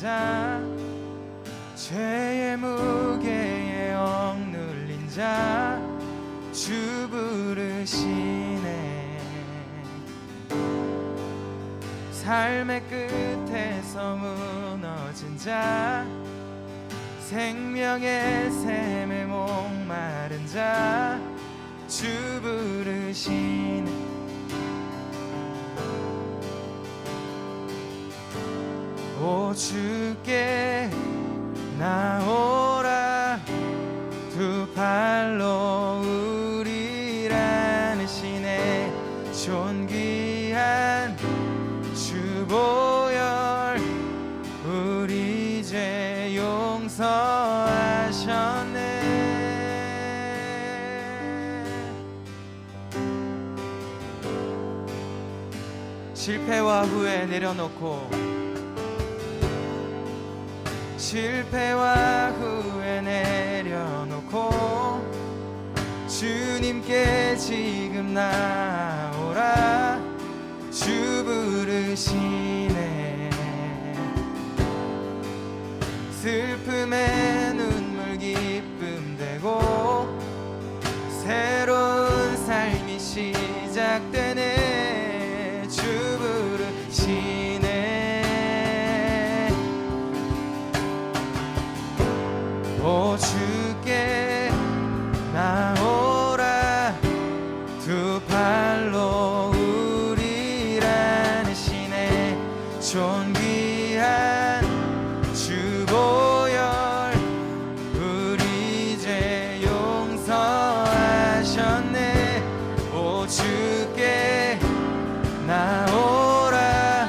자, 죄의 무게에 억눌린 자 주 부르시네. 삶의 끝에서 무너진 자, 생명의 샘에 목마른 자 주 부르시네. 오 주께 나오라, 두 팔로 우리를 안으시네. 존귀한 주 보혈 우리 죄 용서하셨네. 실패와 후회 내려놓고, 실패와 후회 내려놓고 주님께 지금 나오라 주 부르시네. 슬픔에 눈물 기쁨 되고 새로운 삶이 시작되네. 주 부르시네. 오 주께 나오라, 두 팔로 우리를 안으시네. 존귀한 주 보혈 우리 죄 용서하셨네. 오 주께 나오라,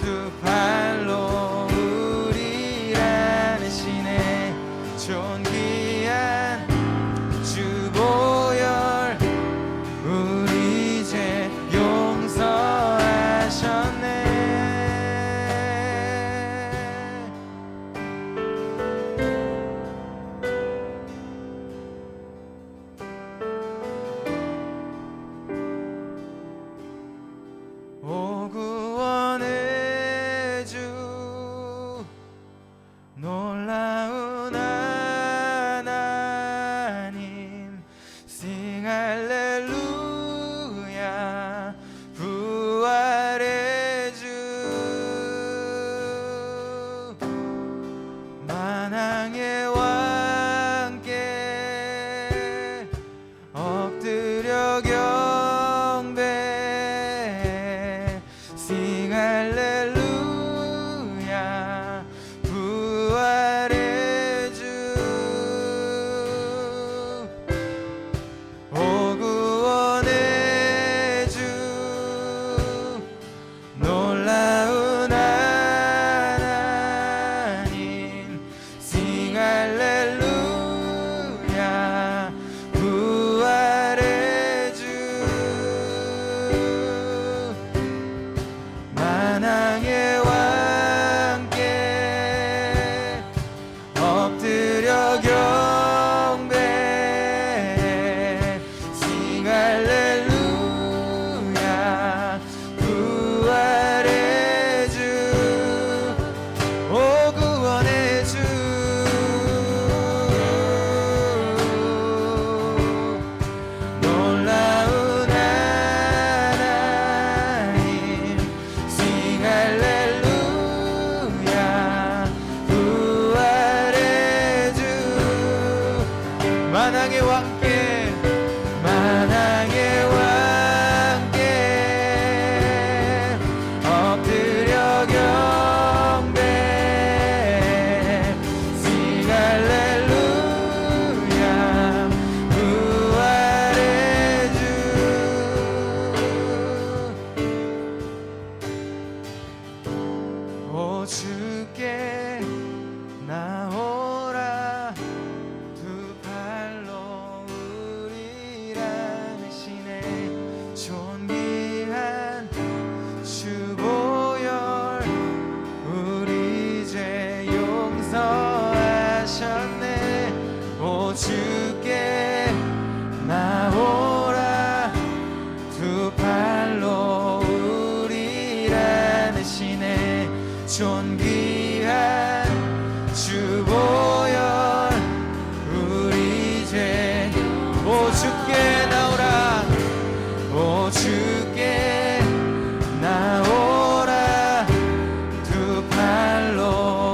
두 팔로 우리를 안으시네. 존귀한 주 보혈 우리 죄 용서하셨네. 오 구원의 주 놀라운 하나님, Sing 할렐루야. 부활의 주 만왕의 왕께 엎드려 경배. Sing 할렐루야. 부활의 주 오 구원의 주 놀라운 하나님, Sing 할렐루야. 부활의 주 만왕의 왕께 엎드려 경배. Sing 할렐루야. 부활의 주 오 구원의 주 놀라운 하나님, Sing 할렐루야. 부활의 주 만왕의 왕께, 만왕의 왕께 엎드려 경배. Sing 할렐루야. 부활의 주 오 주께 나오라, 두 팔로 우리를 안으시네. 존귀한 주 보혈 우리 죄 용서하셨네. 오 주께 나오라, 두 팔로 우리를 안으시네. 존귀한 주 보혈 우리 죄 오 주께 나오라 오 주께 나오라 두 팔로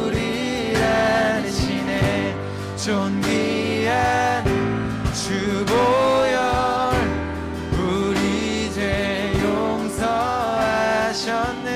우리를 안으시네 존귀한 주 보혈 우리 죄 용서하셨네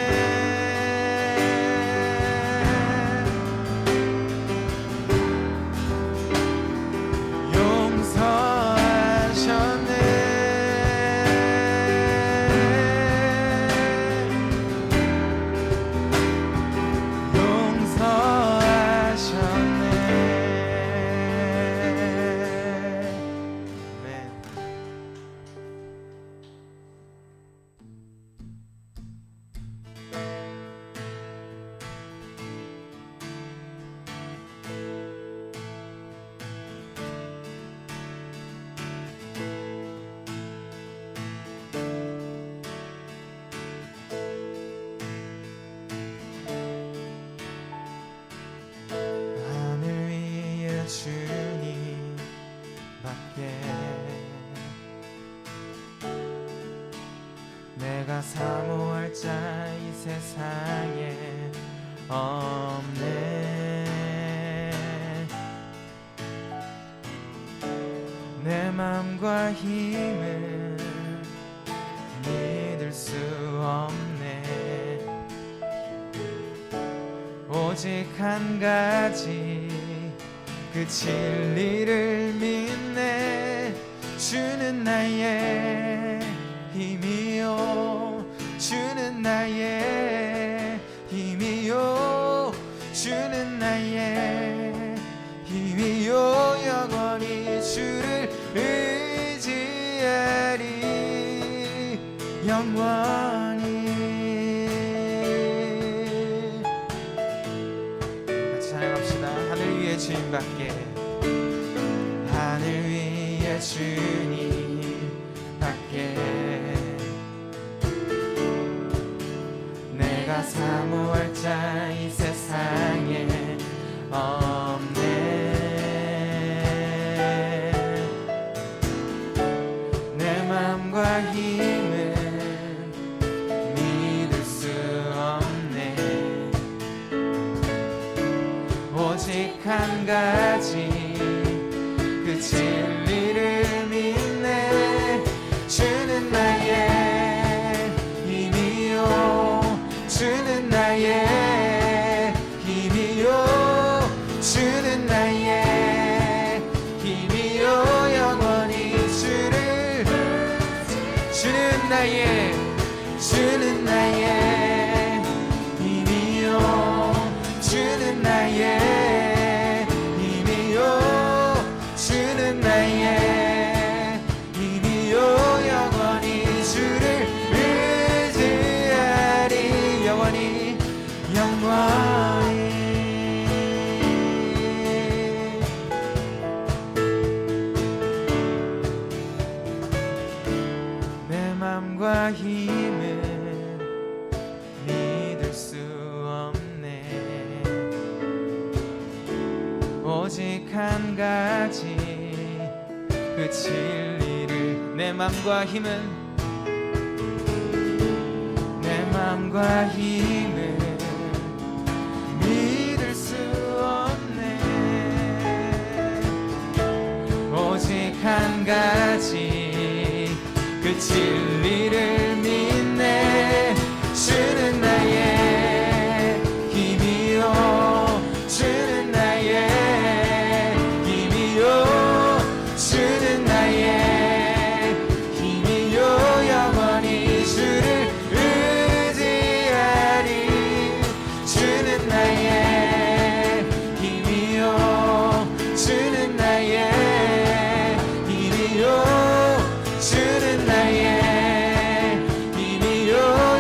주님 밖에 내가 사모할 자 이 세상에 없네 내 맘과 힘은 믿을 수 없네 오직 한 가지 그 진리를 믿네 주는 나의 힘이요 주는 나의 힘이요 주는 나의 힘이요 영원히 주를 의지하리 영원히 같이 찬양합시다 하늘 위에 주님밖에 하늘 위에 주님밖에 내가 사모할 자 이 세상에 없네 내 맘과 힘은 믿을 수 없네 오직 한 가지 그 진리를 믿네 주는 나의 힘이요 주는 나의 힘이요 주는 나의 힘이요 영원히 주를 주는 나의 힘이요 주는 나의 힘이요 주는 나의 힘이요 영원히 주를 의지하리 영원히 영원히 내 맘과 힘은 믿을 수 없네 오직 한 가지 그 진리를 내 맘과 힘은 믿을 수 없네 오직 한 가지 그 진리를 믿네 주는 나의 힘이요 주는 나의 힘이요 주는 나의 힘이요 영원히 주를 의지하리 주는 나의 힘이요 주는 나의 힘이요 주는 나의 힘이요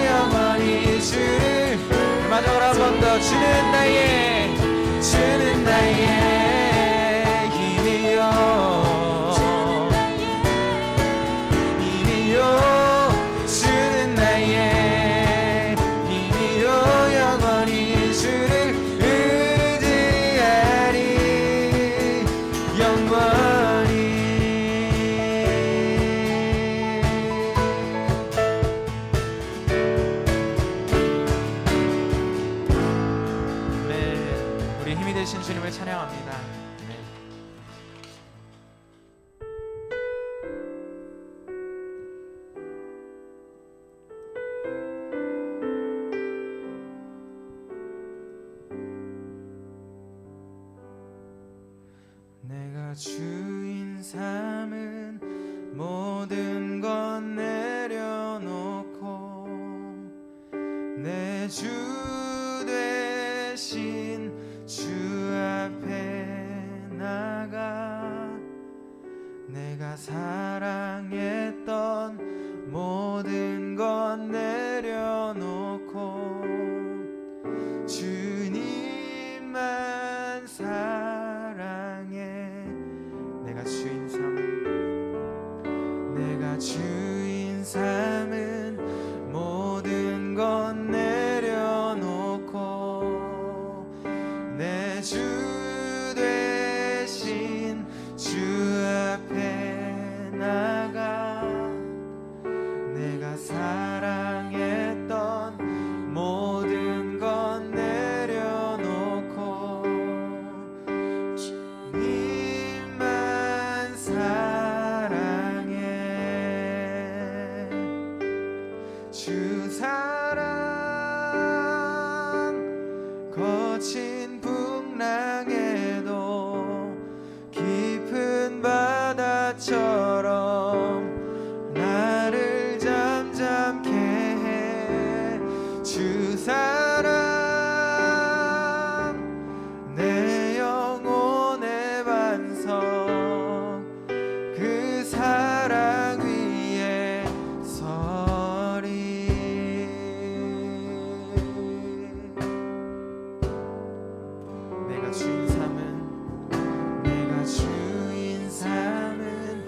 영원히 주를 마지막으로 한 번 더 주는 나의 힘이요 주는 나의 힘이요 영원히 되신 주님을 찬양합니다. 네. 내가 주인 삼은 모든 건 내려놓고 내 주 대신 주 앞에 나가 내가 사랑했던 모든 건 내려놓고 주님만 사랑해 내가 주인 삼은 모든 건 내려놓고 내 주 대신 주 앞에 나가 내가 사랑했던 모든 건 내려놓고 주님만 사랑해 주 사랑 거친 풍랑에도 깊은 바다처럼 나를 잠잠케 해 주 사랑 내 영혼의 반석 그 사랑 위에 서리 내가 주인 삼은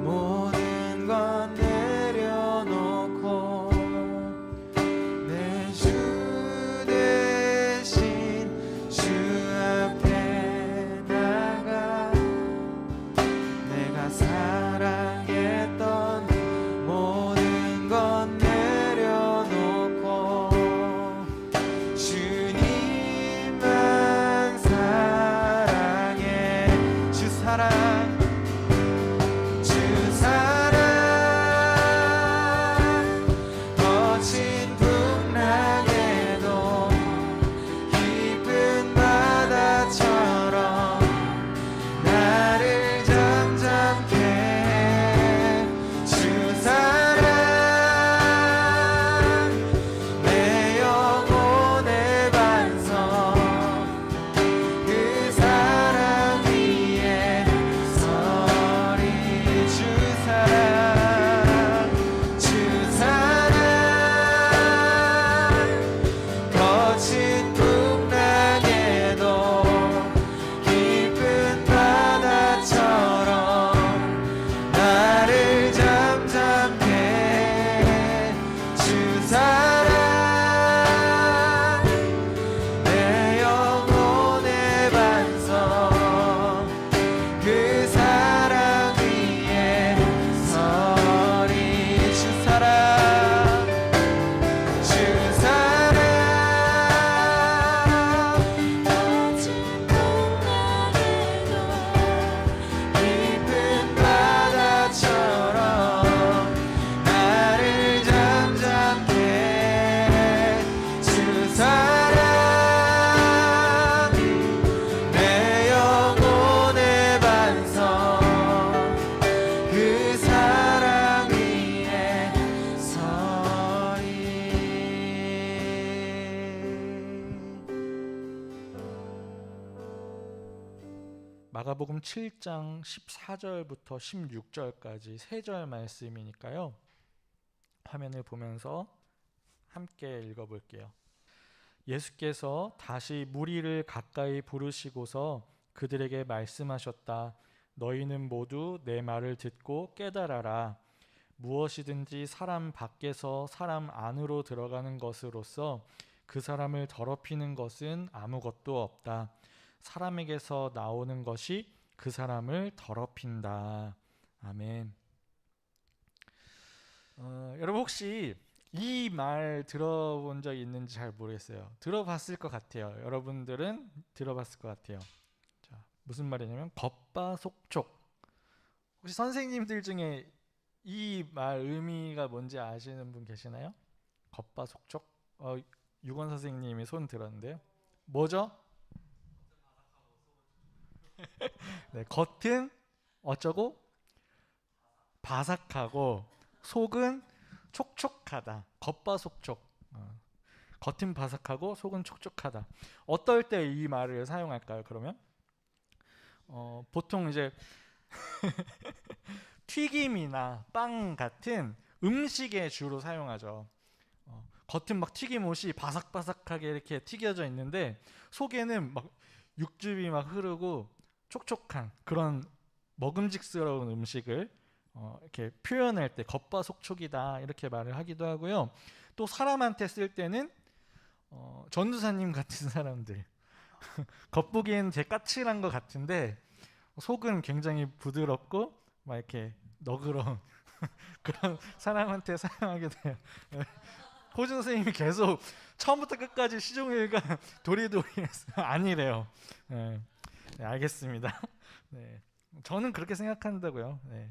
모든 건 내려놓고 내 주 대신 주 앞에 나가 내가 사랑했던 모든 건 내려놓고 주님만 사랑해 주 사랑 거친 풍랑에도 깊은 바다처럼 나를 잠잠케 해 주 사랑 내 영혼의 반석 그 사랑 위에 서리 주 사랑 거친 풍랑에도 깊은 바다처럼 나를 잠잠케 해 주 사랑 내 영혼의 반석 그 사랑 위에 서리 주 사랑 깊은 바다처럼 나를 잠잠케 해 주 사랑 내 영혼의 반석 그 사랑 위에 서리 마가복음 7장 14절부터 16절까지 3절 말씀이니까요. 화면을 보면서 함께 읽어볼게요. 예수께서 다시 무리를 가까이 부르시고서 그들에게 말씀하셨다. 너희는 모두 내 말을 듣고 깨달아라. 무엇이든지 사람 밖에서 사람 안으로 들어가는 것으로서 그 사람을 더럽히는 것은 아무것도 없다. 사람에게서 나오는 것이 그 사람을 더럽힌다. 아멘. 여러분 혹시 이 말 들어본 적 있는지 잘 모르겠어요. 들어봤을 것 같아요. 여러분들은 들어봤을 것 같아요. 자, 무슨 말이냐면 겉바속촉. 혹시 선생님들 중에 이 말 의미가 뭔지 아시는 분 계시나요? 겉바속촉? 유건 선생님이 손 들었는데요. 뭐죠? 네, 겉은 어쩌고 바삭하고 속은 촉촉하다. 겉바속촉. 겉은 바삭하고 속은 촉촉하다. 어떨 때 이 말을 사용할까요? 그러면 보통 이제 튀김이나 빵 같은 음식에 주로 사용하죠. 겉은 막 튀김옷이 바삭바삭하게 이렇게 튀겨져 있는데 속에는 막 육즙이 막 흐르고 촉촉한 그런 먹음직스러운 음식을 이렇게 표현할 때 겉바속촉이다 이렇게 말을 하기도 하고요. 또 사람한테 쓸 때는 전도사님 같은 사람들 겉보기에는 되게 까칠한 것 같은데 속은 굉장히 부드럽고 막 이렇게 너그러운 그런 사람한테 사용하게 돼요. 호준 선생님이 계속 처음부터 끝까지 시종일관 도리도리해서 아니래요. 네, 네, 알겠습니다. 네, 저는 그렇게 생각한다고요. 네.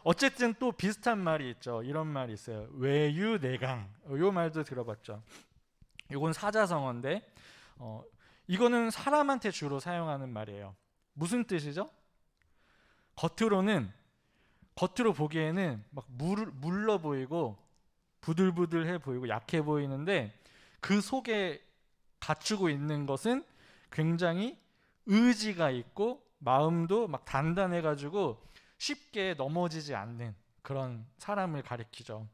어쨌든 또 비슷한 말이 있죠. 이런 말이 있어요. 외유내강. 요 말도 들어봤죠. 이건 사자성어인데 이거는 사람한테 주로 사용하는 말이에요. 무슨 뜻이죠? 겉으로 보기에는 막 물러 보이고 부들부들해 보이고 약해 보이는데 그 속에 갖추고 있는 것은 굉장히 의지가 있고 마음도 막 단단해 가지고 쉽게 넘어지지 않는 그런 사람을 가리키죠.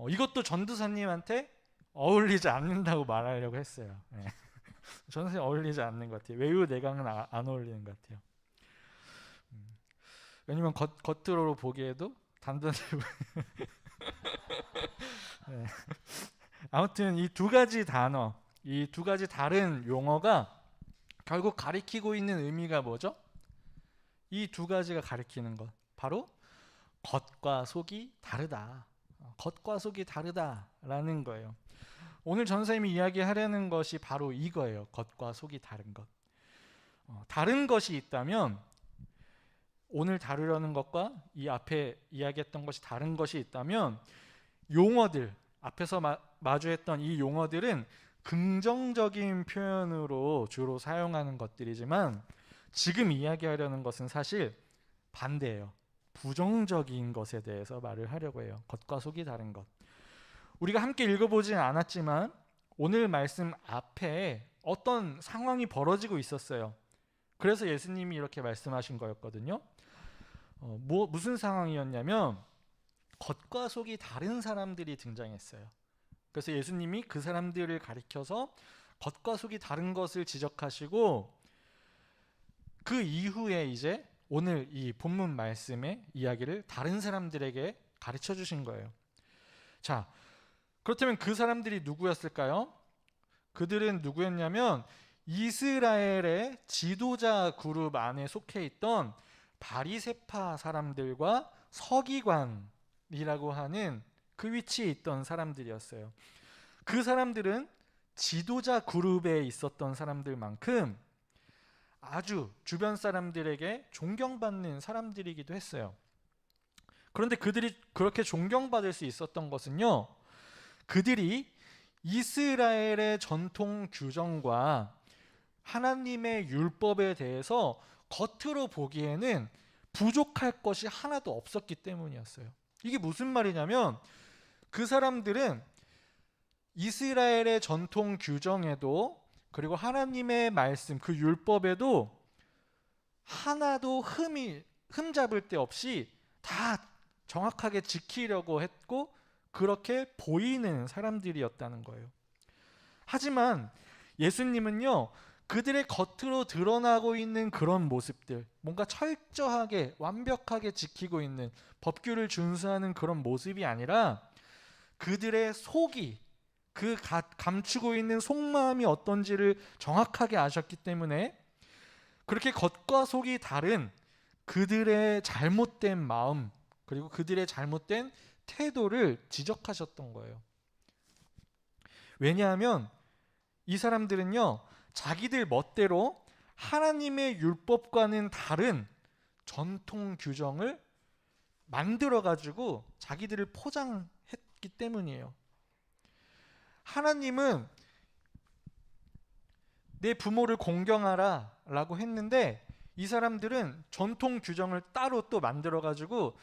이것도 전도사님한테 어울리지 않는다고 말하려고 했어요. 네. 전도사님 어울리지 않는 것 같아요. 외유내강은 안 어울리는 것 같아요. 왜냐면 겉으로 보기에도 단단해 보여요. 네. 아무튼 이 두 가지 단어, 이 두 가지 다른 용어가 결국 가리키고 있는 의미가 뭐죠? 이 두 가지가 가리키는 것, 바로 겉과 속이 다르다. 겉과 속이 다르다라는 거예요. 오늘 전사님이 이야기하려는 것이 바로 이거예요. 겉과 속이 다른 것. 다른 것이 있다면 오늘 다루려는 것과 이 앞에 이야기했던 것이 다른 것이 있다면 용어들, 앞에서 마주했던 이 용어들은 긍정적인 표현으로 주로 사용하는 것들이지만 지금 이야기하려는 것은 사실 반대예요. 부정적인 것에 대해서 말을 하려고 해요. 겉과 속이 다른 것. 우리가 함께 읽어보진 않았지만 오늘 말씀 앞에 어떤 상황이 벌어지고 있었어요. 그래서 예수님이 이렇게 말씀하신 거였거든요. 무슨 상황이었냐면 겉과 속이 다른 사람들이 등장했어요. 그래서 예수님이 그 사람들을 가리켜서 겉과 속이 다른 것을 지적하시고 그 이후에 이제 오늘 이 본문 말씀의 이야기를 다른 사람들에게 가르쳐 주신 거예요. 자, 그렇다면 그 사람들이 누구였을까요? 그들은 누구였냐면 이스라엘의 지도자 그룹 안에 속해 있던 바리새파 사람들과 서기관이라고 하는 그 위치에 있던 사람들이었어요. 그 사람들은 지도자 그룹에 있었던 사람들만큼 아주 주변 사람들에게 존경받는 사람들이기도 했어요. 그런데 그들이 그렇게 존경받을 수 있었던 것은요, 그들이 이스라엘의 전통 규정과 하나님의 율법에 대해서 겉으로 보기에는 부족할 것이 하나도 없었기 때문이었어요. 이게 무슨 말이냐면 그 사람들은 이스라엘의 전통 규정에도 그리고 하나님의 말씀 그 율법에도 하나도 흠잡을 데 없이 다 정확하게 지키려고 했고 그렇게 보이는 사람들이었다는 거예요. 하지만 예수님은요, 그들의 겉으로 드러나고 있는 그런 모습들, 뭔가 철저하게 완벽하게 지키고 있는 법규를 준수하는 그런 모습이 아니라 그들의 속이, 그 감추고 있는 속마음이 어떤지를 정확하게 아셨기 때문에 그렇게 겉과 속이 다른 그들의 잘못된 마음 그리고 그들의 잘못된 태도를 지적하셨던 거예요. 왜냐하면 이 사람들은요, 자기들 멋대로 하나님의 율법과는 다른 전통 규정을 만들어 가지고 자기들을 포장했기 때문이에요. 하나님은 내 부모를 공경하라 라고 했는데 이 사람들은 전통 규정을 따로 또 만들어 가지고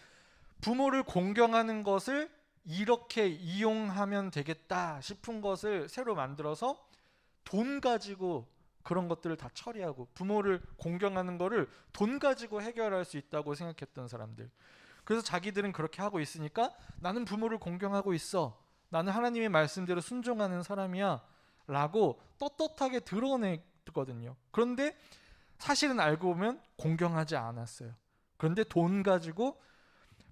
부모를 공경하는 것을 이렇게 이용하면 되겠다 싶은 것을 새로 만들어서 돈 가지고 그런 것들을 다 처리하고, 부모를 공경하는 거를 돈 가지고 해결할 수 있다고 생각했던 사람들. 그래서 자기들은 그렇게 하고 있으니까 나는 부모를 공경하고 있어, 나는 하나님의 말씀대로 순종하는 사람이야 라고 떳떳하게 드러냈거든요. 그런데 사실은 알고 보면 공경하지 않았어요. 그런데 돈 가지고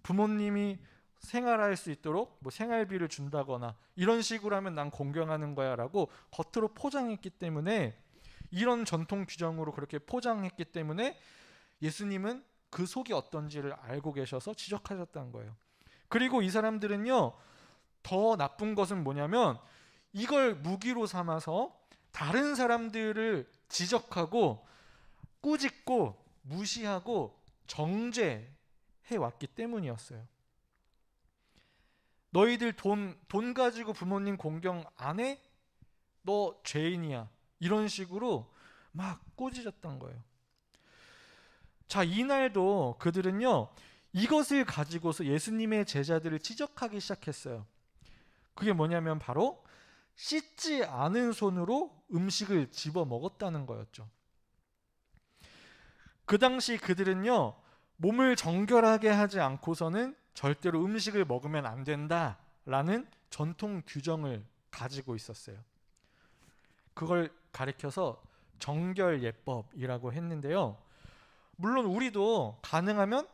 부모님이 생활할 수 있도록 뭐 생활비를 준다거나 이런 식으로 하면 난 공경하는 거야 라고 겉으로 포장했기 때문에, 이런 전통 규정으로 그렇게 포장했기 때문에 예수님은 그 속이 어떤지를 알고 계셔서 지적하셨다는 거예요. 그리고 이 사람들은요, 더 나쁜 것은 뭐냐면 이걸 무기로 삼아서 다른 사람들을 지적하고 꾸짖고 무시하고 정죄해 왔기 때문이었어요. 너희들 돈 가지고 부모님 공경 안 해? 너 죄인이야. 이런 식으로 막 꾸짖었던 거예요. 자, 이날도 그들은요, 이것을 가지고서 예수님의 제자들을 지적하기 시작했어요. 그게 뭐냐면 바로 씻지 않은 손으로 음식을 집어 먹었다는 거였죠. 그 당시 그들은요, 몸을 정결하게 하지 않고서는 절대로 음식을 먹으면 안 된다라는 전통 규정을 가지고 있었어요. 그걸 가리켜서 정결예법이라고 했는데요. 물론 우리도 가능하면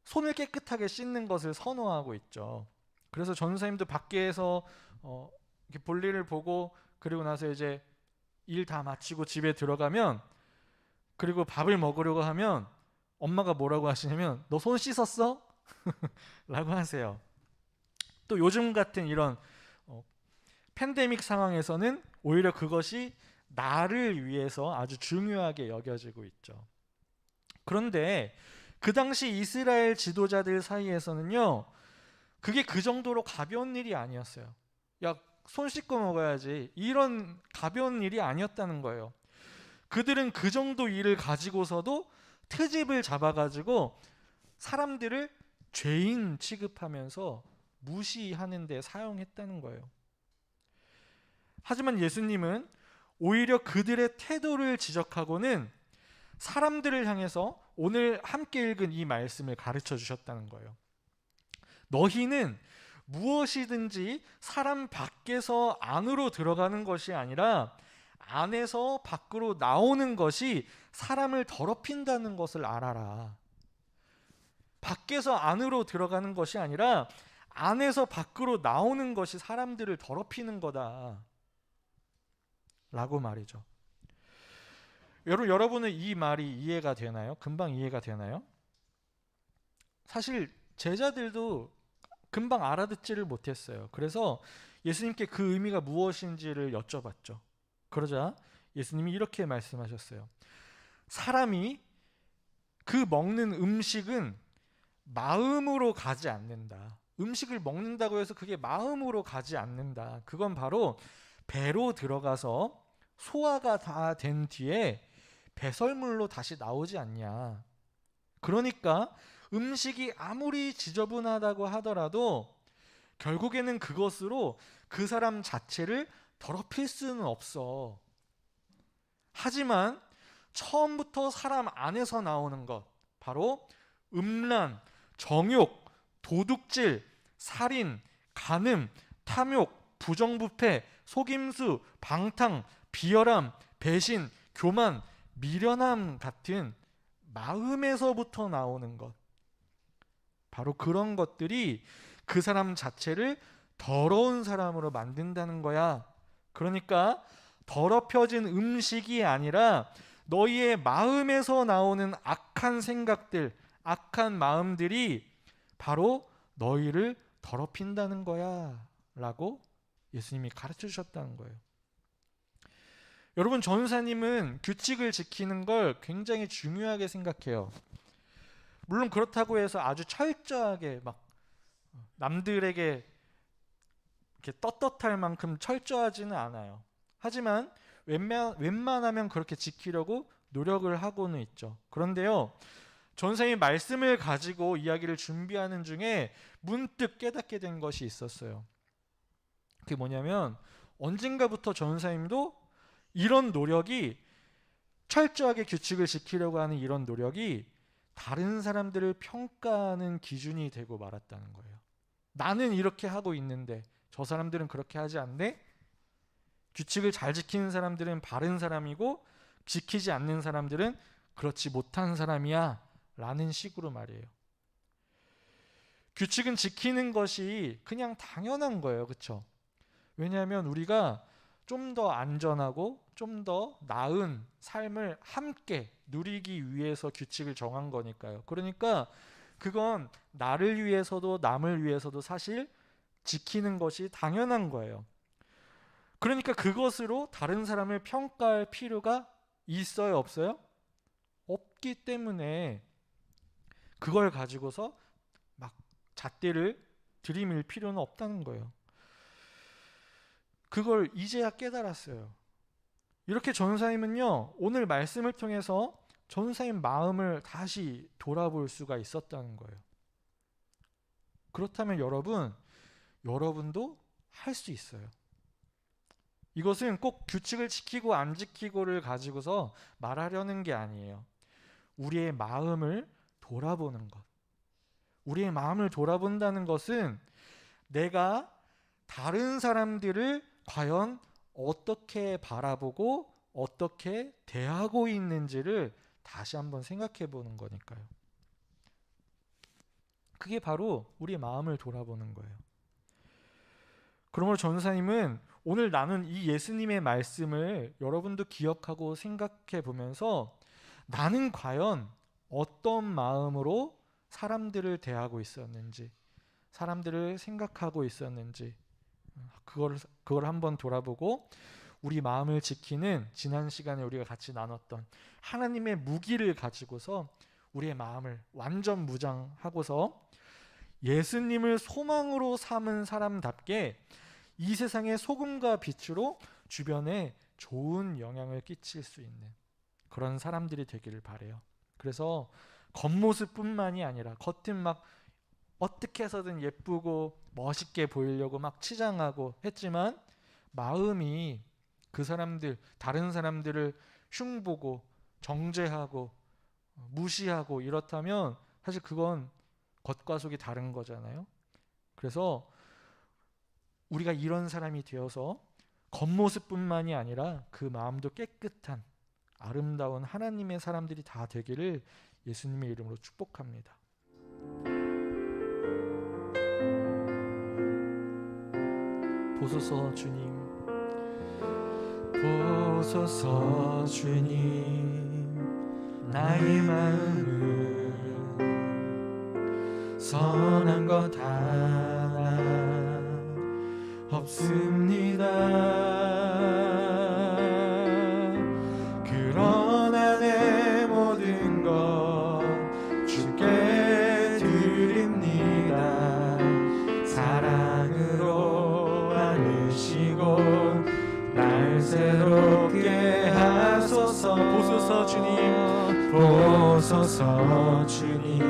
손을 깨끗하게 씻는 것을 선호하고 있죠. 그래서 전도사님도 밖에서 이렇게 볼일을 보고 그리고 나서 이제 일 다 마치고 집에 들어가면, 그리고 밥을 먹으려고 하면 엄마가 뭐라고 하시냐면 너 손 씻었어? 라고 하세요. 또 요즘 같은 이런 팬데믹 상황에서는 오히려 그것이 나를 위해서 아주 중요하게 여겨지고 있죠. 그런데 그 당시 이스라엘 지도자들 사이에서는요, 그게 그 정도로 가벼운 일이 아니었어요. 야, 손 씻고 먹어야지, 이런 가벼운 일이 아니었다는 거예요. 그들은 그 정도 일을 가지고서도 트집을 잡아가지고 사람들을 죄인 취급하면서 무시하는 데 사용했다는 거예요. 하지만 예수님은 오히려 그들의 태도를 지적하고는 사람들을 향해서 오늘 함께 읽은 이 말씀을 가르쳐 주셨다는 거예요. 너희는 무엇이든지 사람 밖에서 안으로 들어가는 것이 아니라 안에서 밖으로 나오는 것이 사람을 더럽힌다는 것을 알아라. 밖에서 안으로 들어가는 것이 아니라 안에서 밖으로 나오는 것이 사람들을 더럽히는 거다 라고 말이죠. 여러분은 이 말이 이해가 되나요? 금방 이해가 되나요? 사실 제자들도 금방 알아듣지를 못했어요. 그래서 예수님께 그 의미가 무엇인지를 여쭤봤죠. 그러자 예수님이 이렇게 말씀하셨어요. 사람이 그 먹는 음식은 마음으로 가지 않는다. 음식을 먹는다고 해서 그게 마음으로 가지 않는다. 그건 바로 배로 들어가서 소화가 다 된 뒤에 배설물로 다시 나오지 않냐. 그러니까 음식이 아무리 지저분하다고 하더라도 결국에는 그것으로 그 사람 자체를 더럽힐 수는 없어. 하지만 처음부터 사람 안에서 나오는 것, 바로 음란, 정욕, 도둑질, 살인, 간음, 탐욕, 부정부패, 속임수, 방탕, 비열함, 배신, 교만, 미련함 같은 마음에서부터 나오는 것, 바로 그런 것들이 그 사람 자체를 더러운 사람으로 만든다는 거야. 그러니까 더럽혀진 음식이 아니라 너희의 마음에서 나오는 악한 생각들, 악한 마음들이 바로 너희를 더럽힌다는 거야 라고 예수님이 가르쳐 주셨다는 거예요. 여러분, 전사님은 규칙을 지키는 걸 굉장히 중요하게 생각해요. 물론 그렇다고 해서 아주 철저하게 막 남들에게 이렇게 떳떳할 만큼 철저하지는 않아요. 하지만 웬만하면 그렇게 지키려고 노력을 하고는 있죠. 그런데요, 전사님이 말씀을 가지고 이야기를 준비하는 중에 문득 깨닫게 된 것이 있었어요. 그게 뭐냐면, 언젠가부터 전사님도 이런 노력이, 철저하게 규칙을 지키려고 하는 이런 노력이 다른 사람들을 평가하는 기준이 되고 말았다는 거예요. 나는 이렇게 하고 있는데 저 사람들은 그렇게 하지 않네? 규칙을 잘 지키는 사람들은 바른 사람이고 지키지 않는 사람들은 그렇지 못한 사람이야 라는 식으로 말이에요. 규칙은 지키는 것이 그냥 당연한 거예요. 그렇죠? 왜냐하면 우리가 좀 더 안전하고 좀 더 나은 삶을 함께 누리기 위해서 규칙을 정한 거니까요. 그러니까 그건 나를 위해서도 남을 위해서도 사실 지키는 것이 당연한 거예요. 그러니까 그것으로 다른 사람을 평가할 필요가 있어요, 없어요? 없기 때문에 그걸 가지고서 막 잣대를 들이밀 필요는 없다는 거예요. 그걸 이제야 깨달았어요. 이렇게 전사님은요, 오늘 말씀을 통해서 전사님 마음을 다시 돌아볼 수가 있었다는 거예요. 그렇다면 여러분도 할 수 있어요. 이것은 꼭 규칙을 지키고 안 지키고를 가지고서 말하려는 게 아니에요. 우리의 마음을 돌아보는 것. 우리의 마음을 돌아본다는 것은 내가 다른 사람들을 과연 어떻게 바라보고 어떻게 대하고 있는지를 다시 한번 생각해 보는 거니까요. 그게 바로 우리의 마음을 돌아보는 거예요. 그러므로 전사님은 오늘 나눈 이 예수님의 말씀을 여러분도 기억하고 생각해 보면서 나는 과연 어떤 마음으로 사람들을 대하고 있었는지, 사람들을 생각하고 있었는지, 그걸 한번 돌아보고 우리 마음을 지키는, 지난 시간에 우리가 같이 나눴던 하나님의 무기를 가지고서 우리의 마음을 완전 무장하고서 예수님을 소망으로 삼은 사람답게 이 세상의 소금과 빛으로 주변에 좋은 영향을 끼칠 수 있는 그런 사람들이 되기를 바라요. 그래서 겉모습뿐만이 아니라, 겉은 막 어떻게 해서든 예쁘고 멋있게 보이려고 막 치장하고 했지만 마음이 그 사람들, 다른 사람들을 흉보고 정죄하고 무시하고 이렇다면 사실 그건 겉과 속이 다른 거잖아요. 그래서 우리가 이런 사람이 되어서 겉모습뿐만이 아니라 그 마음도 깨끗한 아름다운 하나님의 사람들이 다 되기를 예수님의 이름으로 축복합니다. 보소서 주님, 보소서 주님, 나의 마음을 선한 것 하나 없습니다. 그러나 내 모든 것 주께 드립니다. 사랑으로 안으시고 날 새롭게 하소서. 보소서 주님, 보소서 주님,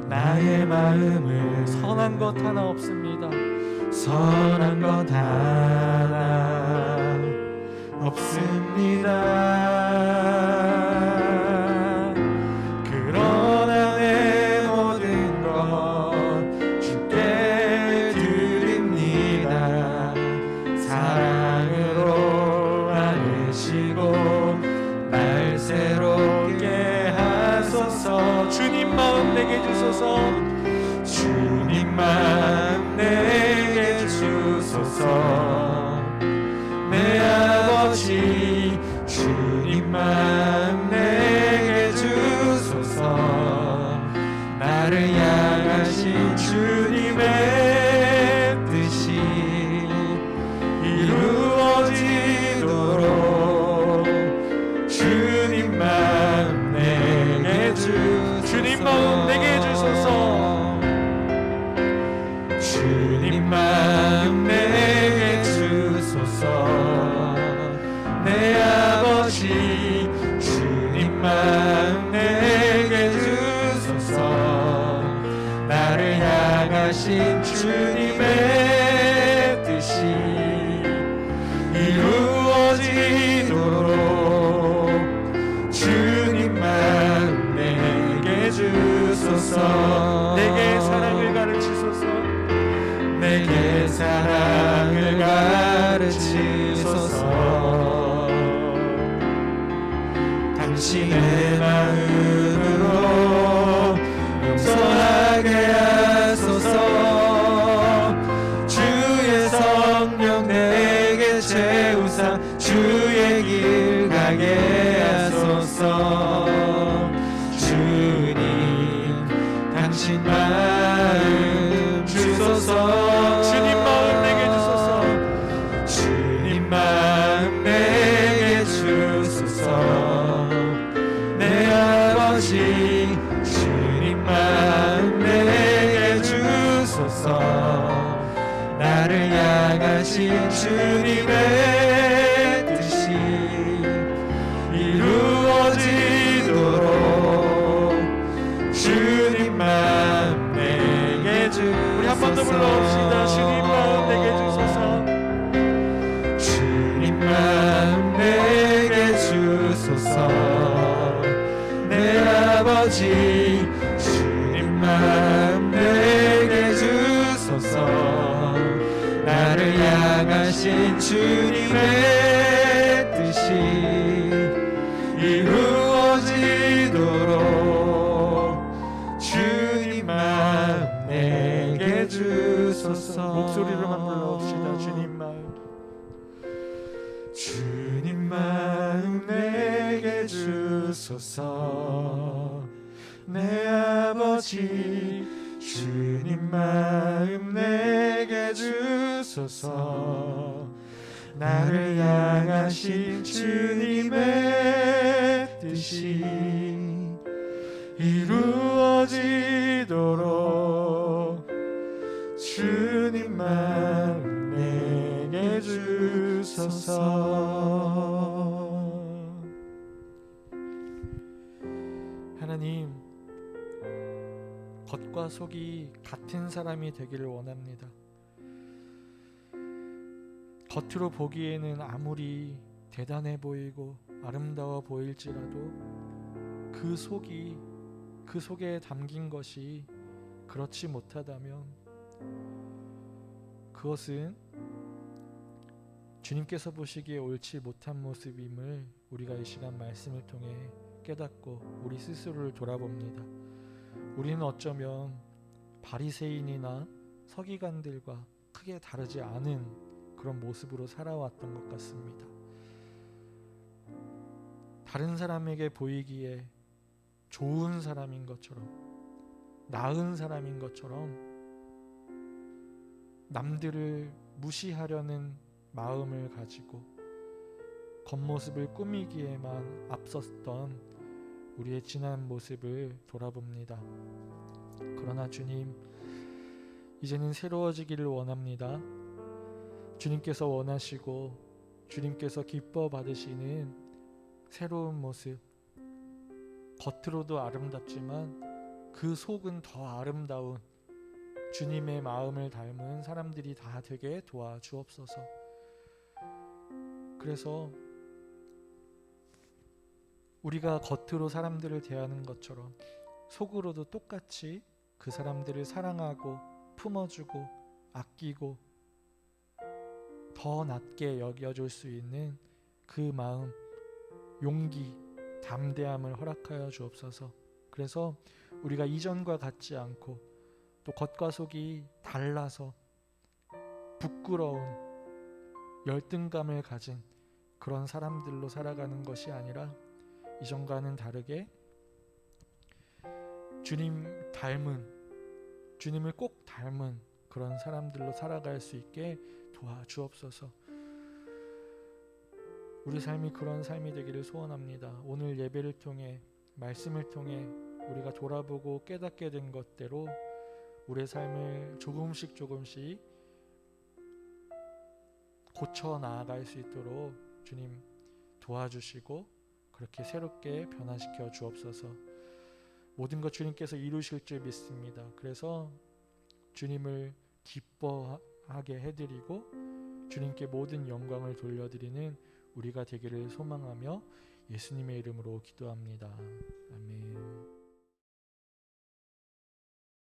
나의 마음을 선한 것 하나 없습니다. 선한 것 하나 없습니다. 그러나 내 모든 것 주께 드립니다. 사랑으로 안으시고 날 새롭게 하소서. 주님 마음 내게 주소서. 주님 마음 내게 주소서. 내 아버지 주님 마음 내게 주소서. 나를 향하신 주님의 뜻이 주님 마음 내게 주소서. 나를 향하신 주님의 뜻이 이루어지도록 주님 마음 내게 주소서. 내게 사랑을 가르치소서. 내게 사랑을 가르치소서. 당신의 마음으로 용서하게 하소서. 주의 성령 내게 채우사 주의 길 가게 하소서. 주님 당신 마음 주소서. 주님 마음 내게 주소서. 주님 마음 내게 주소서. 내 아버지 주님 마음 내게 주소서. 나를 향하신 주님의 뜻이 이루어지도록 주님 마음 내게 주소서. 우리 한 번 더 불러봅시다. 주님 마음 내게 주소서. 주님 마음 내게 주소서. 내 아버지 주님 마음 내게 주소서. 나를 향하신 주님의 뜻이 이루어지도록 주님 마음 내게 주소서. 목소리로만 불러봅시다. 주님 마음. 주님 마음 내게 주소서. 내 아버지 주님 마음 내게 주소서. 나를 향하신 주님의 뜻이 이루어지도록 주님 마음 내게 주소서. 하나님, 겉과 속이 같은 사람이 되기를 원합니다. 겉으로 보기에는 아무리 대단해 보이고 아름다워 보일지라도 그 속에 담긴 것이 그렇지 못하다면 그것은 주님께서 보시기에 옳지 못한 모습임을 우리가 이 시간 말씀을 통해 깨닫고 우리 스스로를 돌아봅니다. 우리는 어쩌면 바리새인이나 서기관들과 크게 다르지 않은 그런 모습으로 살아왔던 것 같습니다. 다른 사람에게 보이기에 좋은 사람인 것처럼, 나은 사람인 것처럼 남들을 무시하려는 마음을 가지고 겉모습을 꾸미기에만 앞섰던 우리의 지난 모습을 돌아봅니다. 그러나 주님, 이제는 새로워지기를 원합니다. 주님께서 원하시고 주님께서 기뻐 받으시는 새로운 모습, 겉으로도 아름답지만 그 속은 더 아름다운 주님의 마음을 닮은 사람들이 다 되게 도와주옵소서. 그래서 우리가 겉으로 사람들을 대하는 것처럼 속으로도 똑같이 그 사람들을 사랑하고 품어주고 아끼고 더 낮게 여겨줄 수 있는 그 마음, 용기, 담대함을 허락하여 주옵소서. 그래서 우리가 이전과 같지 않고 또 겉과 속이 달라서 부끄러운 열등감을 가진 그런 사람들로 살아가는 것이 아니라 이전과는 다르게 주님을 꼭 닮은 그런 사람들로 살아갈 수 있게 도와주옵소서. 우리 삶이 그런 삶이 되기를 소원합니다. 오늘 예배를 통해 말씀을 통해 우리가 돌아보고 깨닫게 된 것대로 우리의 삶을 조금씩 고쳐 나아갈 수 있도록 주님 도와주시고 그렇게 새롭게 변화시켜 주옵소서. 모든 것 주님께서 이루실 줄 믿습니다. 그래서 주님을 기뻐하게 해드리고 주님께 모든 영광을 돌려드리는 우리가 되기를 소망하며 예수님의 이름으로 기도합니다. 아멘.